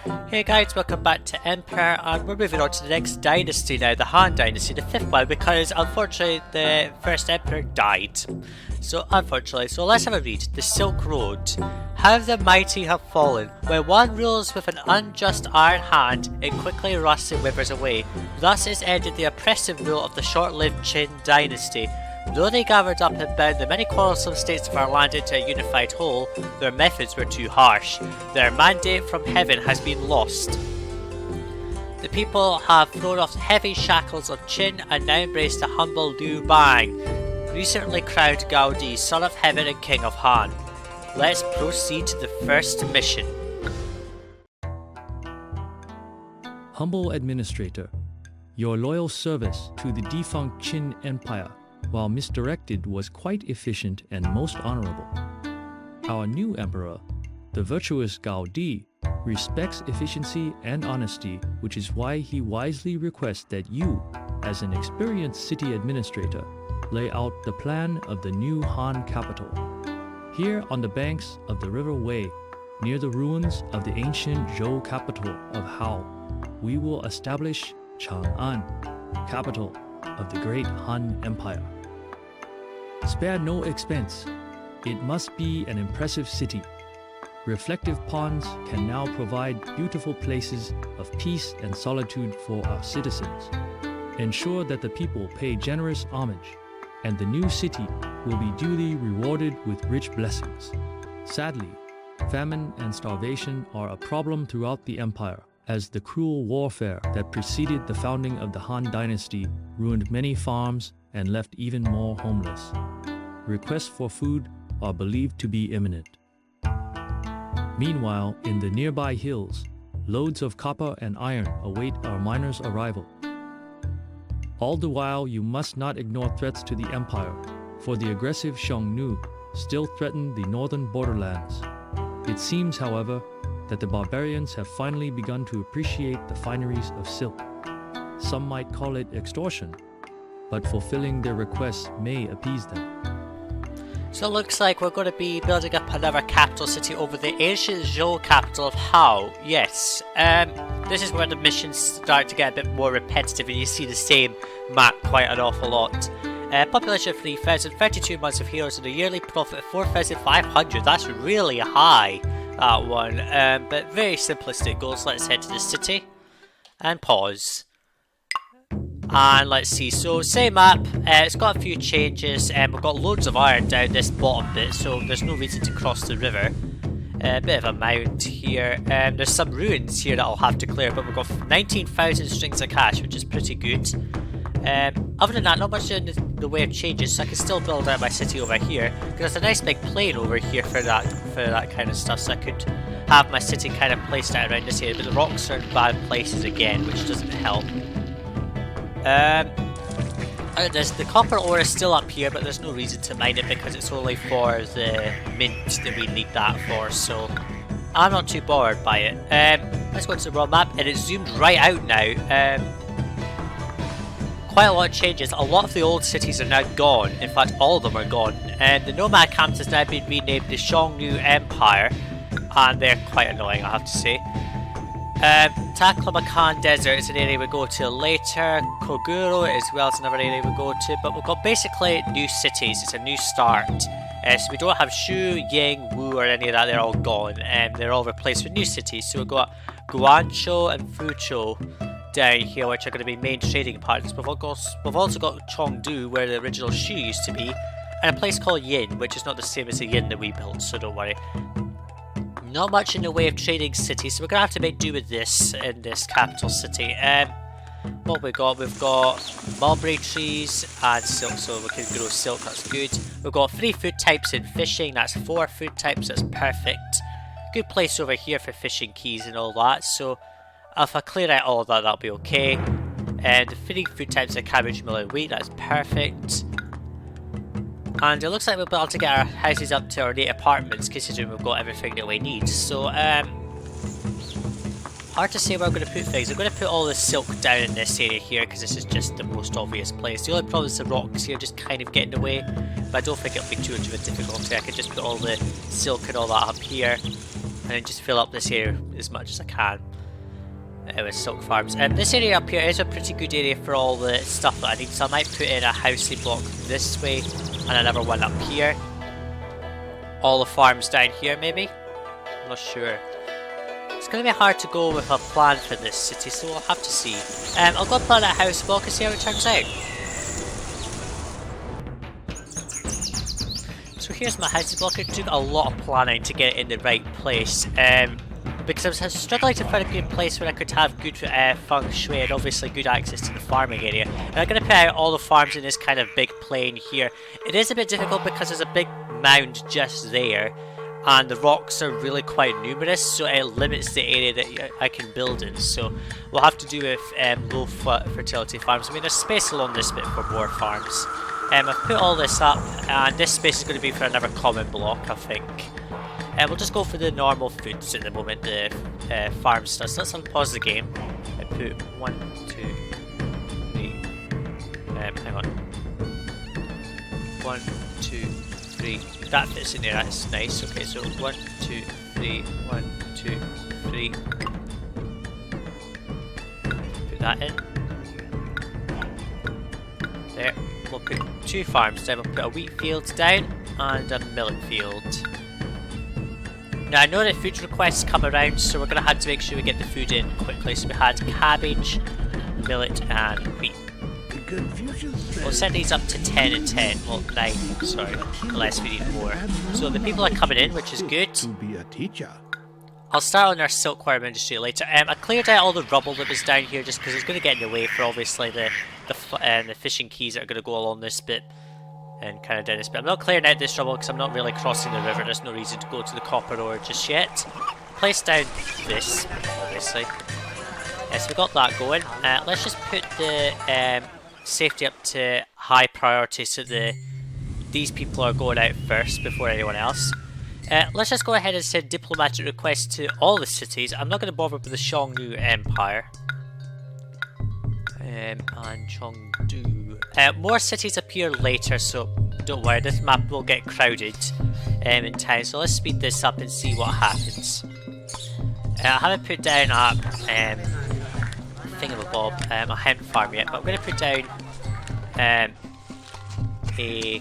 Hey guys, welcome back to Empire, and we're moving on to the next dynasty now, the Han Dynasty, the fifth one, because unfortunately the first emperor died. So let's have a read. The Silk Road. How the mighty have fallen. When one rules with an unjust iron hand, it quickly rusts and withers away. Thus is ended the oppressive rule of the short-lived Qin Dynasty. Though they gathered up and bound the many quarrelsome states of our land into a unified whole, their methods were too harsh. Their mandate from heaven has been lost. The people have thrown off the heavy shackles of Qin and now embrace the humble Liu Bang, recently crowned Gaodi, son of heaven and king of Han. Let's proceed to the first mission. Humble Administrator, your loyal service to the defunct Qin Empire, while misdirected, was quite efficient and most honorable. Our new emperor, the virtuous Gaodi, respects efficiency and honesty, which is why he wisely requests that you, as an experienced city administrator, lay out the plan of the new Han capital. Here on the banks of the River Wei, near the ruins of the ancient Zhou capital of Hao, we will establish Chang-an, capital of the great Han Empire. Spare no expense. It must be an impressive city. Reflective ponds can now provide beautiful places of peace and solitude for our citizens. Ensure that the people pay generous homage, and the new city will be duly rewarded with rich blessings. Sadly, famine and starvation are a problem throughout the empire, as the cruel warfare that preceded the founding of the Han Dynasty ruined many farms and left even more homeless. Requests for food are believed to be imminent. Meanwhile, in the nearby hills, loads of copper and iron await our miners' arrival. All the while, you must not ignore threats to the empire, for the aggressive Xiongnu still threaten the northern borderlands. It seems, however, that the barbarians have finally begun to appreciate the fineries of silk. Some might call it extortion, but fulfilling their requests may appease them. So it looks like we're going to be building up another capital city over the ancient Zhou capital of Hao. Yes, this is where the missions start to get a bit more repetitive and you see the same map quite an awful lot. Population of 3,000, 32 months of heroes and a yearly profit of 4,500. That's really high, that one. But very simplistic goals. Let's head to the city and pause. And let's see, so same map, it's got a few changes, we've got loads of iron down this bottom bit, so there's no reason to cross the river. A bit of a mound here, there's some ruins here that I'll have to clear, but we've got 19,000 strings of cash, which is pretty good. Other than that, not much in the way of changes, so I can still build out my city over here, because there's a nice big plain over here for that kind of stuff, so I could have my city kind of placed out around this area, but the rocks are in bad places again, which doesn't help. The copper ore is still up here, but there's no reason to mine it because it's only for the mint that we need that for, so I'm not too bothered by it. Let's go to the raw map, and it's zoomed right out now. Quite a lot of changes. A lot of the old cities are now gone. In fact, all of them are gone. The nomad camp has now been renamed the Xiongnu Empire, and they're quite annoying, I have to say. Taklamakan Desert is an area we go to later. Koguro as well as another area we go to, but we've got basically new cities. It's a new start. So we don't have Shu, Ying, Wu or any of that, they're all gone, and they're all replaced with new cities. So we've got Guangzhou and Fuzhou down here, which are going to be main trading partners. We've also got Chengdu, where the original Shu used to be, and a place called Yin, which is not the same as the Yin that we built, so don't worry. Not much in the way of trading cities, so we're going to have to make do with this in this capital city. What we got? We've got mulberry trees and silk, so we can grow silk, that's good. We've got 3 food types in fishing, that's 4 food types, that's perfect. Good place over here for fishing keys and all that, so if I clear out all of that, that'll be okay. And the 3 food types are cabbage, meal and wheat, that's perfect. And it looks like we'll be able to get our houses up to our 8 apartments, considering we've got everything that we need. So, hard to say where I'm going to put things. I'm going to put all the silk down in this area here, because this is just the most obvious place. The only problem is the rocks here just kind of get in the way, but I don't think it'll be too much of a difficulty. I can just put all the silk and all that up here, and then just fill up this area as much as I can. with silk farms. This area up here is a pretty good area for all the stuff that I need, so I might put in a housing block this way and another one up here. All the farms down here maybe? I'm not sure. It's going to be hard to go with a plan for this city, so we'll have to see. I'll go plant a house block and see how it turns out. So here's my house block. It took a lot of planning to get it in the right place. Because I was struggling to find a good place where I could have good feng shui and obviously good access to the farming area. And I'm going to put out all the farms in this kind of big plain here. It is a bit difficult because there's a big mound just there, and the rocks are really quite numerous, so it limits the area that I can build in. So we'll have to do with low fertility farms. I mean, there's space along this bit for more farms. I've put all this up, and this space is going to be for another common block, I think. We'll just go for the normal foods at the moment, the farm stuff. So let's unpause the game. I put 1, 2, 3. Hang on. 1, 2, 3. That fits in there. That's nice. Okay, so 1, 2, 3. 1, 2, 3. Put that in. There. We'll put 2 farms down. We'll put a wheat field down and a millet field. Now I know that food requests come around, so we're going to have to make sure we get the food in quickly. So we had cabbage, millet and wheat. We'll set these up to 10 and 10, well 9, sorry, unless we need more. So the people are coming in, which is good. I'll start on our silkworm industry later. I cleared out all the rubble that was down here just because it's going to get in the way for obviously the fishing quays that are going to go along this bit. And kind of down this bit. I'm not clearing out this rubble because I'm not really crossing the river. There's no reason to go to the copper ore just yet. Place down this, obviously. So we got that going. Let's just put the safety up to high priority so these people are going out first before anyone else. Let's just go ahead and send diplomatic requests to all the cities. I'm not going to bother with the Xiongnu Empire. And Chengdu. More cities appear later, so don't worry, this map will get crowded in time. So let's speed this up and see what happens. I haven't put down a thingamabob, a hemp farm yet, but I'm going to put down a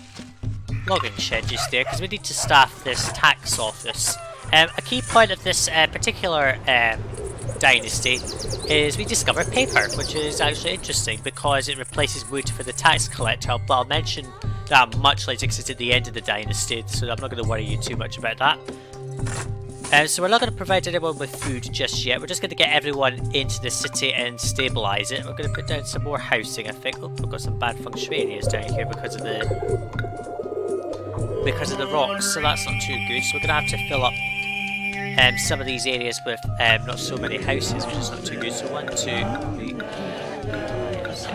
logging shed just there because we need to staff this tax office. A key point of this particular dynasty is we discover paper, which is actually interesting because it replaces wood for the tax collector, but I'll mention that much later because it's at the end of the dynasty, so I'm not going to worry you too much about that. So we're not going to provide anyone with food just yet. We're just going to get everyone into the city and stabilise it. We're going to put down some more housing, I think. Oh, we've got some bad feng shui areas down here because of the rocks, so that's not too good. So we're going to have to fill up some of these areas with not so many houses, which is not too good. So 1, 2, 3. Let's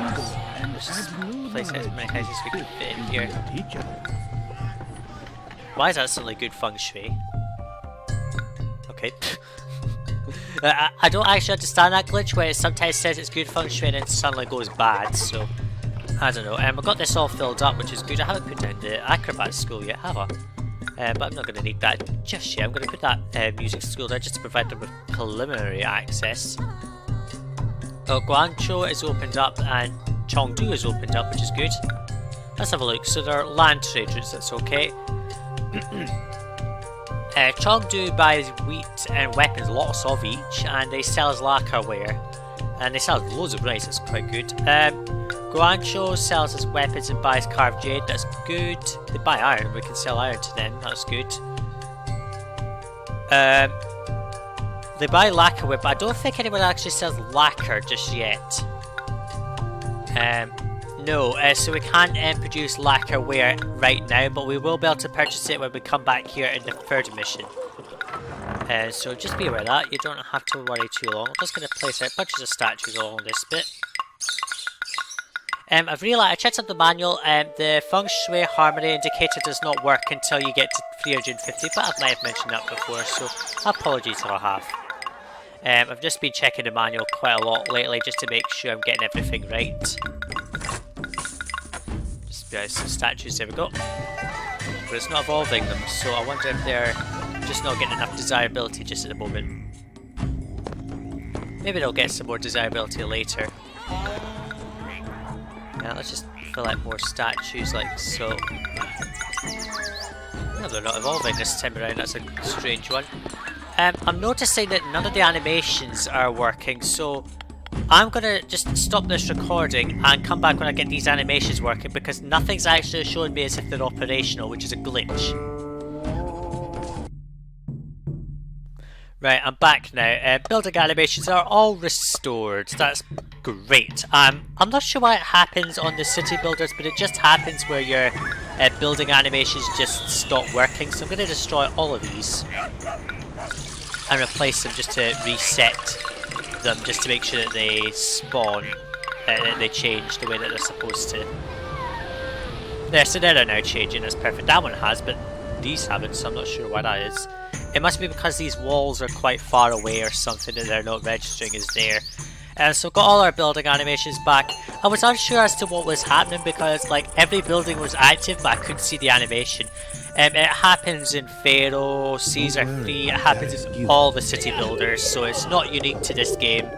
just place as many houses as we can fit in here. Why is that suddenly good feng shui? Okay. I don't actually understand that glitch where it sometimes says it's good feng shui and then suddenly goes bad, so I don't know. We've got this all filled up, which is good. I haven't put down the acrobat school yet, have I? But I'm not going to need that just yet. I'm going to put that music school there just to provide them with preliminary access. Guangzhou is opened up and Chengdu is opened up, which is good. Let's have a look. So there are land trade routes, that's okay. Chengdu buys wheat and weapons, lots of each, and they sell as lacquerware. And they sell loads of rice, that's quite good. Guangzhou sells us weapons and buys carved jade, that's good. They buy iron, we can sell iron to them, that's good. They buy lacquerware, but I don't think anyone actually sells lacquer just yet. No, so we can't produce lacquerware right now, but we will be able to purchase it when we come back here in the third mission. So just be aware of that, you don't have to worry too long. I'm just going to place out bunches of statues along this bit. I've realised, I checked out the manual, the feng shui harmony indicator does not work until you get to 350, but I might have mentioned that before, so apologies if I have. I've just been checking the manual quite a lot lately just to make sure I'm getting everything right. Just some statues, there we go. But it's not evolving them, so I wonder if they're just not getting enough desirability just at the moment. Maybe they'll get some more desirability later. Yeah, let's just fill out more statues like so. No, they're not evolving this time around, that's a strange one. I'm noticing that none of the animations are working, so I'm gonna just stop this recording and come back when I get these animations working, because nothing's actually showing me as if they're operational, which is a glitch. Right, I'm back now. Building animations are all restored. That's great. I'm not sure why it happens on the city builders, but it just happens where your building animations just stop working. So I'm going to destroy all of these and replace them just to reset them, just to make sure that they spawn, that they change the way that they're supposed to. There, so they're now changing. That's perfect. That one has, but these haven't, so I'm not sure why that is. It must be because these walls are quite far away or something that they're not registering as there. So got all our building animations back. I was unsure as to what was happening because like every building was active but I couldn't see the animation. It happens in Pharaoh, Caesar 3, it happens in all the city builders, so it's not unique to this game.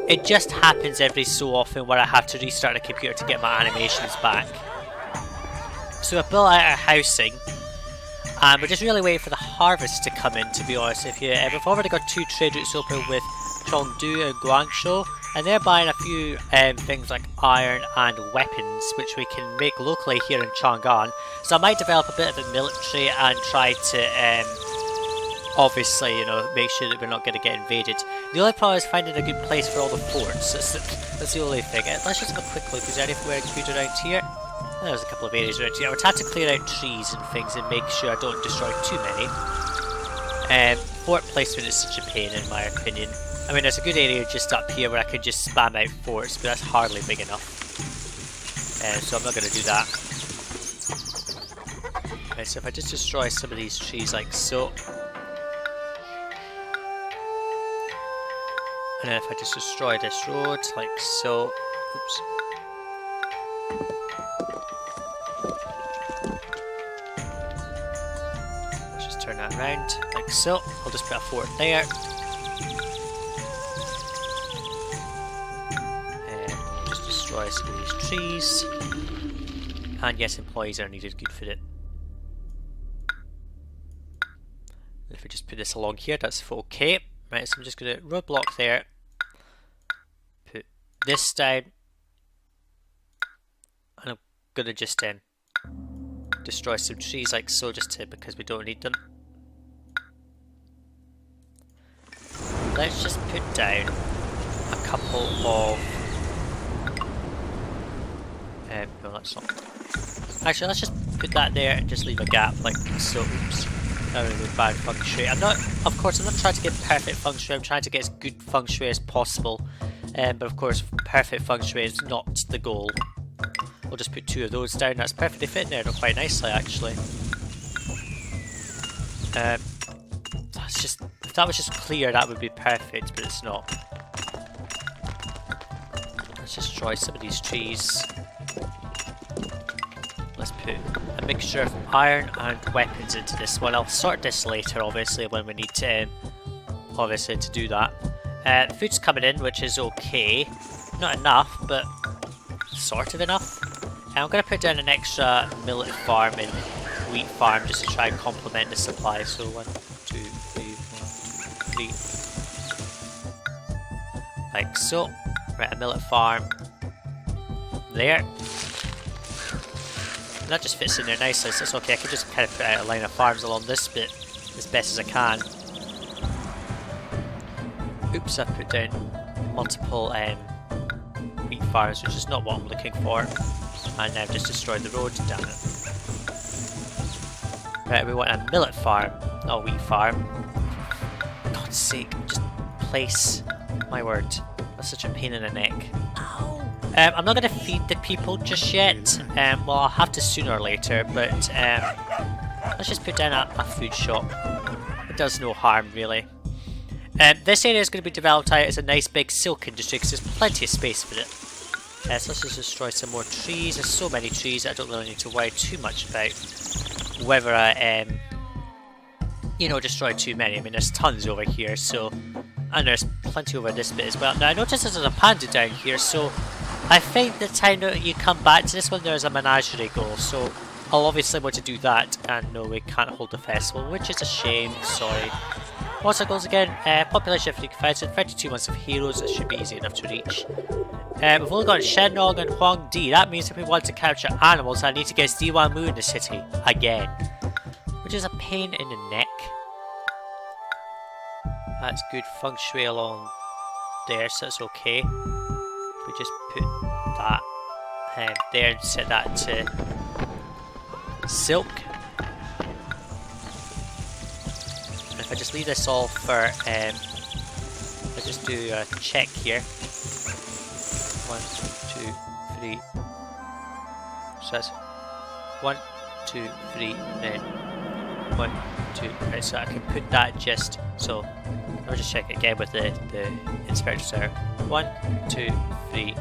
It just happens every so often where I have to restart the computer to get my animations back. So I built out our housing. And we're just really waiting for the harvest to come in, to be honest with you. We've already got 2 trade routes open with Chengdu and Guangzhou, and they're buying a few things like iron and weapons, which we can make locally here in Chang-an. So I might develop a bit of a military and try to, obviously, you know, make sure that we're not going to get invaded. The only problem is finding a good place for all the forts. That's the only thing. Let's just go quickly. Is there anywhere good around here? There's a couple of areas around here. I would have to clear out trees and things and make sure I don't destroy too many. Fort placement is such a pain in my opinion. I mean, there's a good area just up here where I could just spam out forts, but that's hardly big enough. So I'm not going to do that. Okay, so if I just destroy some of these trees like so. And then if I just destroy this road like so. Oops. Turn that around like so. I'll just put a fort there. And we'll just destroy some of these trees. And yes, employees are needed. Good for it. If we just put this along here, that's okay. Right, so I'm just going to roadblock there. Put this down. And I'm going to just destroy some trees like so, just to, because we don't need them. Let's just put down a couple of no, that's not. Actually, let's just put that there and just leave a gap like so. Oops, that would be bad feng shui. I'm not, of course, I'm not trying to get perfect feng shui. I'm trying to get as good feng shui as possible. But of course, perfect feng shui is not the goal. We'll just put 2 of those down. That's perfectly fitting there, quite nicely actually. That's just, if that was just clear, that would be perfect, but it's not. Let's just destroy some of these trees. Let's put a mixture of iron and weapons into this one. I'll sort this later, obviously, when we need to, obviously, to do that. Food's coming in, which is okay. Not enough, but sort of enough. I'm going to put down an extra millet farm and wheat farm just to try and complement the supply. So 1, 2, 3, 4, 3. Like so. Right, a millet farm. There. And that just fits in there nicely, so it's okay. I can just kind of put out a line of farms along this bit as best as I can. Oops, I put down multiple wheat farms, which is not what I'm looking for. And now I've just destroyed the road, damn it. Right, we want a millet farm, not a wheat farm. For God's sake, just place. My word, that's such a pain in the neck. I'm not going to feed the people just yet. Well, I'll have to sooner or later, but let's just put down a food shop. It does no harm, really. This area is going to be developed out as a nice big silk industry because there's plenty of space for it. So let's just destroy some more trees. There's so many trees that I don't really need to worry too much about whether I, you know, destroy too many. I mean, there's tons over here, so And there's plenty over this bit as well. Now I noticed there's a panda down here, so I think the time that you come back to this one there's a menagerie goal, so I'll obviously want to do that, and no, we can't hold the festival, which is a shame, sorry. What's our goals again? Population of 3,000, 32 months of heroes, it should be easy enough to reach. We've only got Shenong and Huangdi, that means if we want to capture animals I need to get Diwanmu in the city, again. Which is a pain in the neck. That's good feng shui along there, so it's okay. If we just put that there and set that to silk. And if I just leave this all for, if I just do a check here. 1, 2, 3. So that's 1, 2, 3, then 1, 2. Right, so I can put that just so. I'll just check it again with the inspector there. 1, 2, 3.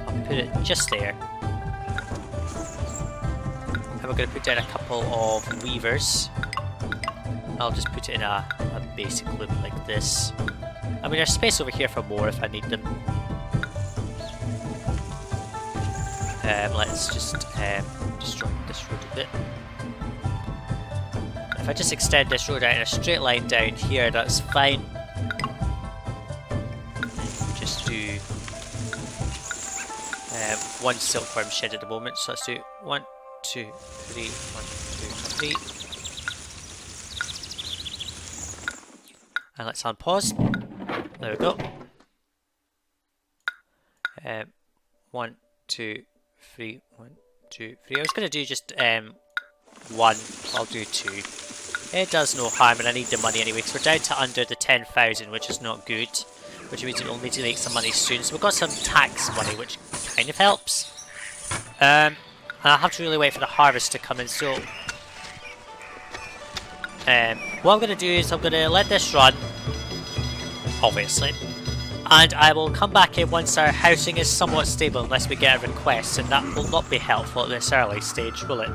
I'll put it just there. And we're going to put down a couple of weavers. I'll just put it in a basic loop like this. I mean, there's space over here for more if I need them. Let's just destroy this road a bit. If I just extend this road out in a straight line down here, that's fine. Just do 1 silkworm shed at the moment, so let's do 1, 2, 3, 1, 2, 3. And let's unpause. There we go. 1, 2, 3, 1, 2, 3. I was going to do just 1. I'll do 2. It does no harm, and I need the money anyway, because we're down to under the 10,000, which is not good. Which means we'll need to make some money soon. So we've got some tax money, which kind of helps. And I'll have to really wait for the harvest to come in, so... what I'm going to do is I'm going to let this run, obviously. And I will come back in once our housing is somewhat stable, unless we get a request, and that will not be helpful at this early stage, will it?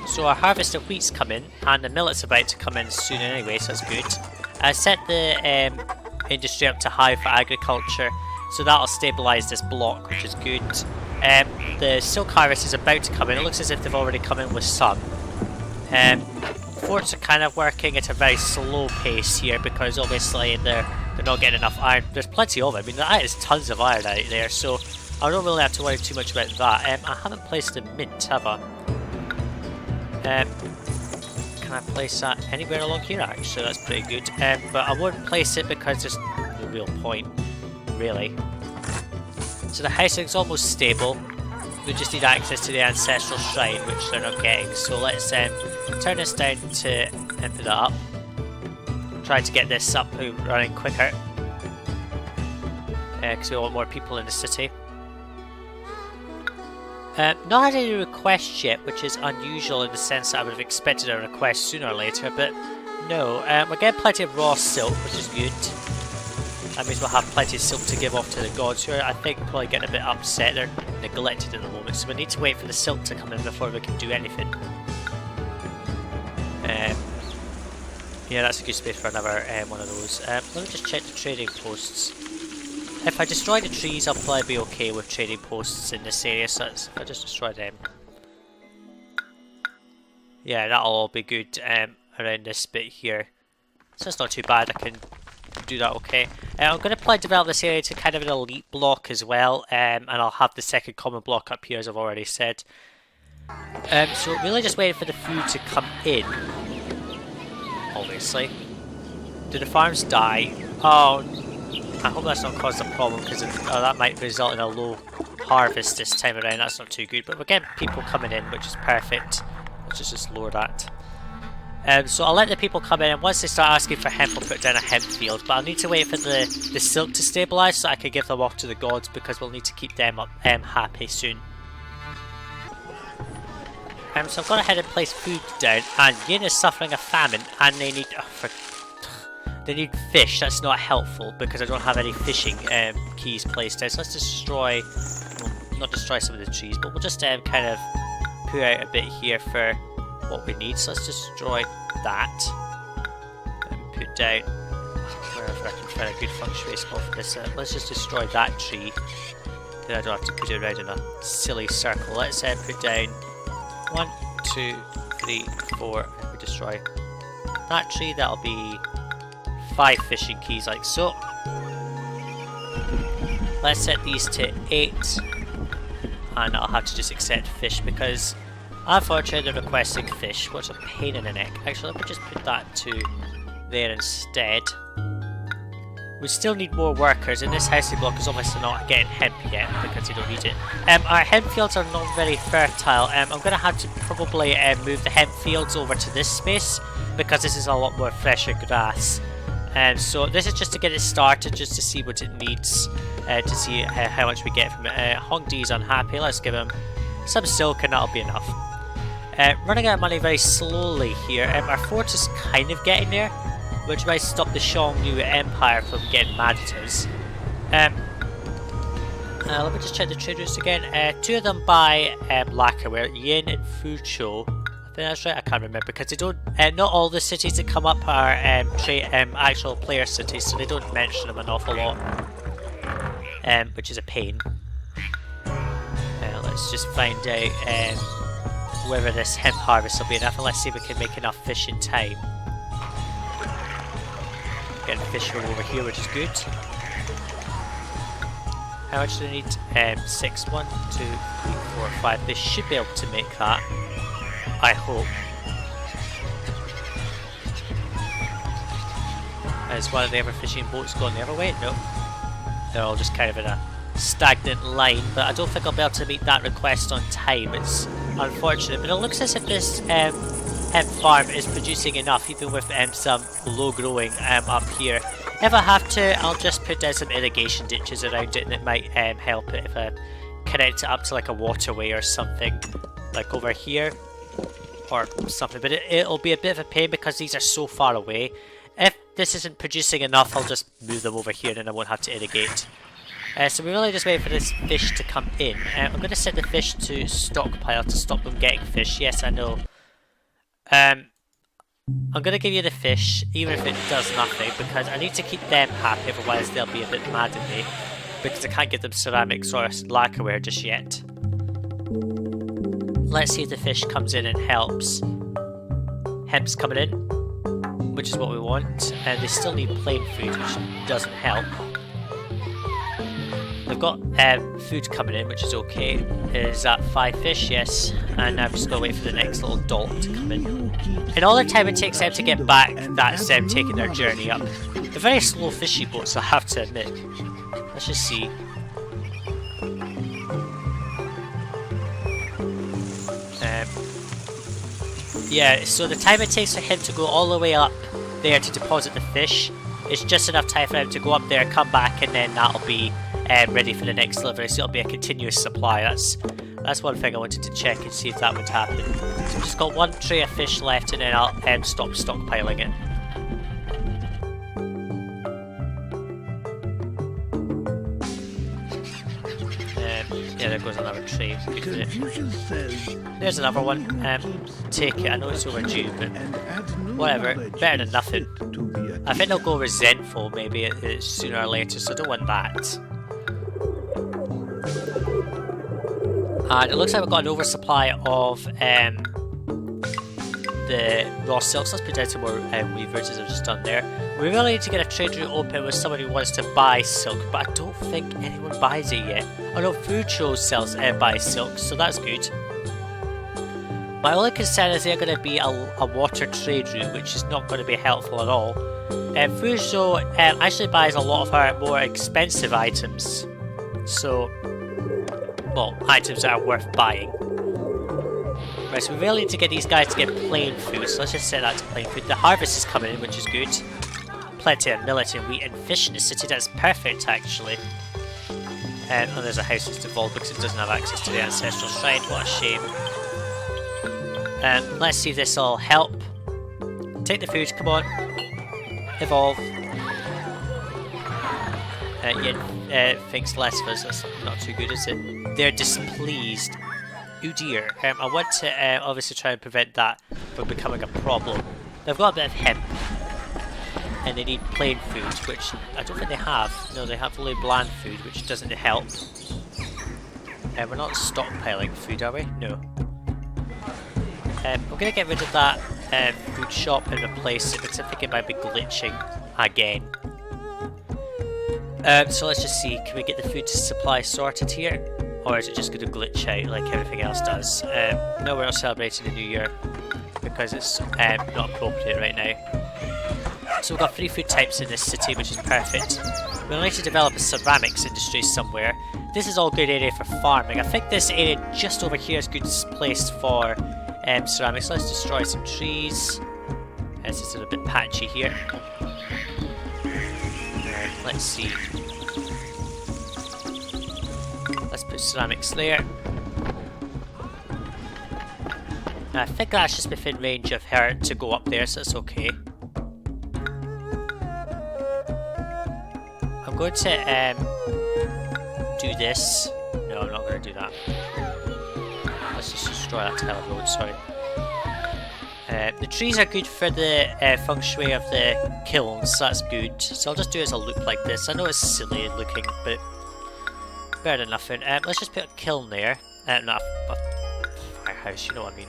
So our harvest of wheat's come in, and the millet's about to come in soon anyway, so that's good. I set the industry up to high for agriculture, so that'll stabilise this block, which is good. The silk harvest is about to come in. It looks as if they've already come in with some. Forts are kind of working at a very slow pace here, because obviously they're not getting enough iron. There's plenty of it. I mean, there is tons of iron out there, so I don't really have to worry too much about that. I haven't placed the mint, have I? Can I place that anywhere along here? Actually, that's pretty good. But I wouldn't place it because there's no real point, really. So the housing's almost stable. We just need access to the ancestral shrine, which they're not getting. So let's turn this down to put that up. Try to get this up and running quicker, because we want more people in the city. Not had any requests yet, which is unusual in the sense that I would have expected a request sooner or later, but no. We're getting plenty of raw silk, which is good. That means we'll have plenty of silk to give off to the gods, who are, I think, probably getting a bit upset. They're neglected at the moment, so we need to wait for the silk to come in before we can do anything. Yeah, that's a good space for another one of those. Let me just check the trading posts. If I destroy the trees, I'll probably be okay with trading posts in this area, so if I just destroy them. Yeah, that'll all be good around this bit here. So it's not too bad, I can do that okay. I'm going to probably develop this area to kind of an elite block as well, and I'll have the second common block up here, as I've already said. So really just waiting for the food to come in, obviously. Do the farms die? Oh, I hope that's not caused a problem, because that might result in a low harvest this time around. That's not too good, but we're getting people coming in, which is perfect. Let's just lower that. So I'll let the people come in, and once they start asking for hemp, I'll put down a hemp field. But I'll need to wait for the silk to stabilise so I can give them off to the gods, because we'll need to keep them up happy soon. So I've gone ahead and placed food down, and Yin is suffering a famine, and they need they need fish. That's not helpful because I don't have any fishing keys placed down. So let's destroy, well, not destroy some of the trees, but we'll just kind of put out a bit here for what we need. So let's destroy that and put down wherever I can find a good feng spot for this. Let's just destroy that tree. Then I don't have to put it around in a silly circle. Let's put down 1, 2, 3, 4. We destroy that tree. That'll be 5 fishing keys, like so. Let's set these to 8, and I'll have to just accept fish because unfortunately they're requesting fish. What's a pain in the neck? Actually, let me just put that to there instead. We still need more workers, and this housing block is obviously not getting hemp yet because they don't need it. Our hemp fields are not very fertile. I'm going to have to probably move the hemp fields over to this space because this is a lot more fresher grass. So this is just to get it started, just to see what it needs, to see how much we get from it. Hongdi is unhappy. Let's give him some silk and that'll be enough. Running out of money very slowly here. Our fort is kind of getting there, which might stop the Xiongnu Empire from getting mad at us. Let me just check the trade routes again. 2 of them buy lacquerware, Yin and Fuzhou. I think that's right, I can't remember because they don't. Not all the cities that come up are actual player cities, so they don't mention them an awful lot, which is a pain. Let's just find out whether this hemp harvest will be enough, and let's see if we can make enough fish in time. Getting fish from over here, which is good. How much do they need? 6, 1, 2, 3, 4, 5. They should be able to make that, I hope. Is one of the other fishing boats going the other way? No. They're all just kind of in a stagnant line, but I don't think I'll be able to meet that request on time. It's unfortunate, but it looks as if this hemp farm is producing enough, even with some low growing up here. If I have to, I'll just put down some irrigation ditches around it, and it might help it if I connect it up to like a waterway or something, like over here or something. But it'll be a bit of a pain because these are so far away. If this isn't producing enough, I'll just move them over here and then I won't have to irrigate. So we're really just waiting for this fish to come in. I'm going to set the fish to stockpile to stop them getting fish. Yes, I know. I'm going to give you the fish, even if it does nothing, because I need to keep them happy, otherwise they'll be a bit mad at me, because I can't give them ceramics or lacquerware just yet. Let's see if the fish comes in and helps. Hemp's coming in, which is what we want, and they still need plain food, which doesn't help. They've got food coming in, which is okay. Is that 5 fish? Yes. And now I'm just going to wait for the next little dolt to come in. And all the time it takes them to get back, that's them taking their journey up. They're very slow fishy boats, I have to admit. Let's just see. Yeah, so the time it takes for him to go all the way up there to deposit the fish is just enough time for him to go up there, come back, and then that'll be ready for the next delivery. So it'll be a continuous supply. That's one thing I wanted to check and see if that would happen. So I've just got 1 tray of fish left, and then I'll stop stockpiling it. Yeah, there goes another tray. There's another one. Take it. I know it's overdue, but whatever. Better than nothing. I think they'll go resentful maybe sooner or later, so I don't want that. And it looks like we've got an oversupply of the raw silks. Let's put down some more weavers, as I've just done there. We really need to get a trade route open with somebody who wants to buy silk, but I don't think anyone buys it yet. Oh no, Fuzhou sells buys silk, so that's good. My only concern is they're going to be a water trade route, which is not going to be helpful at all. Fuzhou actually buys a lot of our more expensive items, so, well, items that are worth buying. Right, so we really need to get these guys to get plain food, so let's just set that to plain food. The harvest is coming in, which is good. Plenty of millet and wheat and fish in the city, that's perfect actually. And there's a house that's devolved because it doesn't have access to the ancestral shrine, what a shame. Let's see if this will help. Take the food, come on. Evolve. Yin thinks less of us, that's not too good, is it? They're displeased. Oh dear, I want to obviously try and prevent that from becoming a problem. They've got a bit of hemp, and they need plain food, which I don't think they have. No, they have only bland food, which doesn't help. We're not stockpiling food, are we? No. We're going to get rid of that food shop and replace it, because I think it might be glitching again. So let's just see, can we get the food supply sorted here? Or is it just going to glitch out like everything else does? No, we're not celebrating the New Year because it's not appropriate right now. So we've got 3 food types in this city, which is perfect. We'll need to develop a ceramics industry somewhere. This is all good area for farming. I think this area just over here is a good place for ceramics. Let's destroy some trees. This is a bit patchy here. Let's see. Let's put ceramics there. I think that's just within range of her to go up there, so it's okay. I'm going to do this. No, I'm not going to do that. Let's just destroy that tile road, sorry. The trees are good for the feng shui of the kilns, so that's good. So I'll just do it as a loop like this. I know it's silly looking, but better than nothing. Let's just put a kiln there. Not a firehouse, you know what I mean.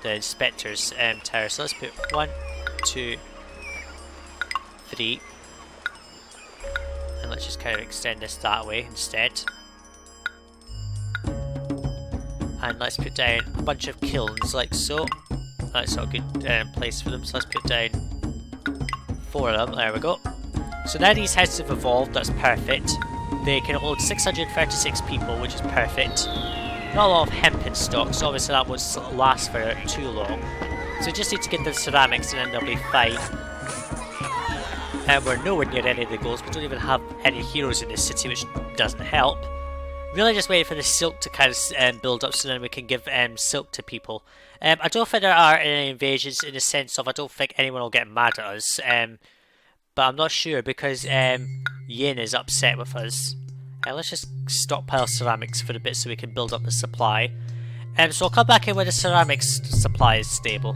The inspector's tower. So let's put 1, 2, 3. And let's just kind of extend this that way instead. And let's put down a bunch of kilns like so. That's not a good place for them, so let's put down 4 of them. There we go. So now these houses have evolved, that's perfect. They can hold 636 people, which is perfect. Not a lot of hemp in stock, so obviously that won't last for too long. So we just need to get the ceramics and then they'll be fine. And we're nowhere near any of the goals. We don't even have any heroes in this city, which doesn't help. Really just waiting for the silk to kind of build up so then we can give silk to people. I don't think there are any invasions in the sense of I don't think anyone will get mad at us. But I'm not sure because Yin is upset with us. Let's just stockpile ceramics for a bit so we can build up the supply. So I'll come back in when the ceramics supply is stable.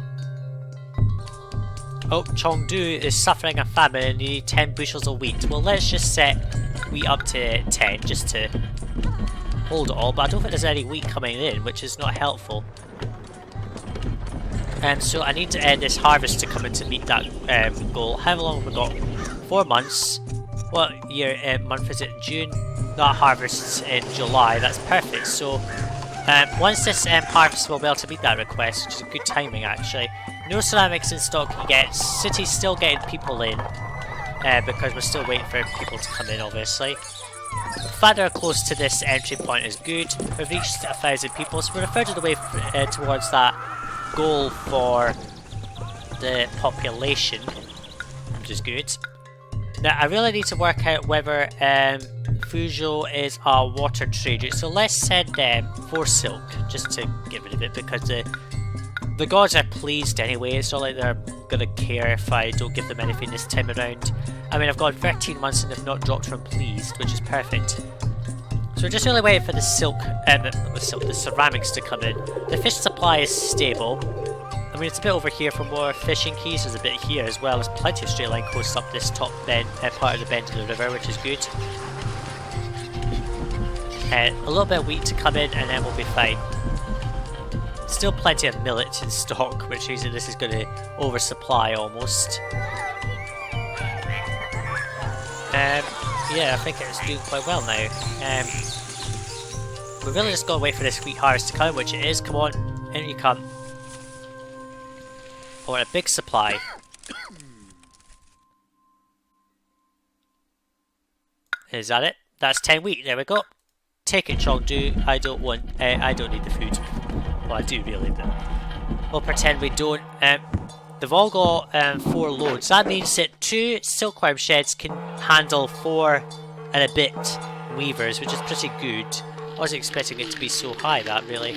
Oh, Chengdu is suffering a famine and you need 10 bushels of wheat. Well, let's just set wheat up to 10 just to hold it all, but I don't think there's any wheat coming in, which is not helpful. So I need this harvest to come in to meet that goal. How long have we got? 4 months. What year, month is it? June? That harvests in July. That's perfect. So once this harvest, we'll be able to meet that request, which is good timing actually. No ceramics in stock yet. City's still getting people in because we're still waiting for people to come in, obviously. The fact they're close to this entry point is good. We've reached 1,000 people, so we're a third of the way towards that goal for the population, which is good. Now, I really need to work out whether Fuzhou is a water trader, so let's send them 4 silk, just to get rid of it, because the gods are pleased anyway. It's not like they're gonna care if I don't give them anything this time around. I mean, I've gone 13 months and they've not dropped from pleased, which is perfect. So we're just really waiting for the silk, the ceramics to come in. The fish supply is stable. I mean, it's a bit over here for more fishing keys. There's a bit here as well. There's plenty of straight line coasts up this top bend, part of the bend of the river, which is good. A little bit of wheat to come in and then we'll be fine. Still plenty of millet in stock, which means that this is going to oversupply almost. Yeah, I think it's doing quite well now. We've really just got to wait for this wheat harvest to come, which it is. Come on, in you come. I want a big supply. Is that it? That's 10 wheat. There we go. Take it, Chengdu. I don't need the food. Well, I do really, but we'll pretend we don't. They've all got 4 loads. That means that 2 silkworm sheds can handle 4 and a bit weavers, which is pretty good. I wasn't expecting it to be so high, that really.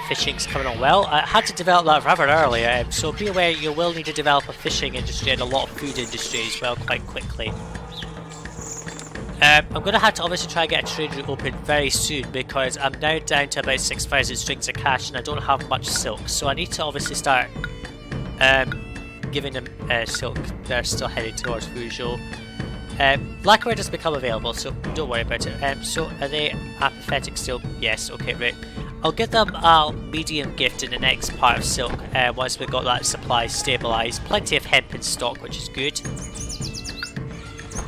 Fishing's coming on well. I had to develop that rather earlier, so be aware you will need to develop a fishing industry and a lot of food industry as well quite quickly. I'm going to have to obviously try and get a trade route open very soon because I'm now down to about 6,000 strings of cash and I don't have much silk. So I need to obviously start giving them silk. They're still heading towards Fuzhou. Lacquer does become available, so don't worry about it. So are they apathetic still? Yes, okay, right. I'll give them a medium gift in the next part of silk once we've got that supply stabilised. Plenty of hemp in stock, which is good.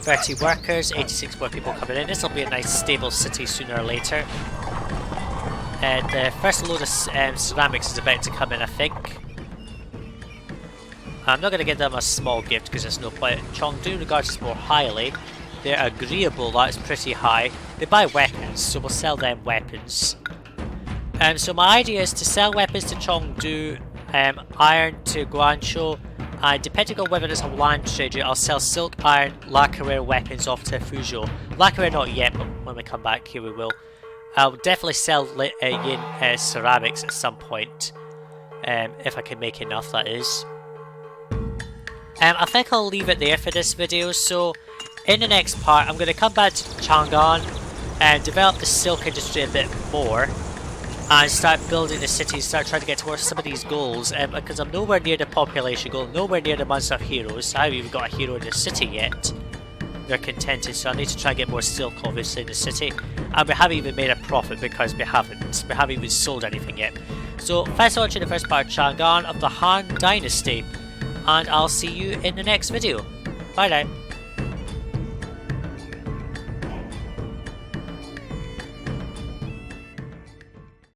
30 workers, 86 more people coming in. This will be a nice stable city sooner or later. And the first load of ceramics is about to come in, I think. I'm not going to give them a small gift because there's no point. Chengdu regards us more highly. They're agreeable, that's pretty high. They buy weapons, so we'll sell them weapons. So my idea is to sell weapons to Chengdu, iron to Guangzhou, and depending on whether it's a land trade route, I'll sell silk, iron, lacquerware weapons off to Fuzhou. Lacquerware not yet, but when we come back here we will. I'll definitely sell yin ceramics at some point, if I can make enough, that is. I think I'll leave it there for this video, so in the next part I'm going to come back to Chang-an and develop the silk industry a bit more and start building the cities, start trying to get towards some of these goals, because I'm nowhere near the population goal, nowhere near the months of heroes. I haven't even got a hero in the city yet. They're contented, so I need to try and get more silk obviously in the city, and we haven't even made a profit because we haven't even sold anything yet. So thanks for watching the first part of Chang-an of the Han Dynasty, and I'll see you in the next video. Bye now.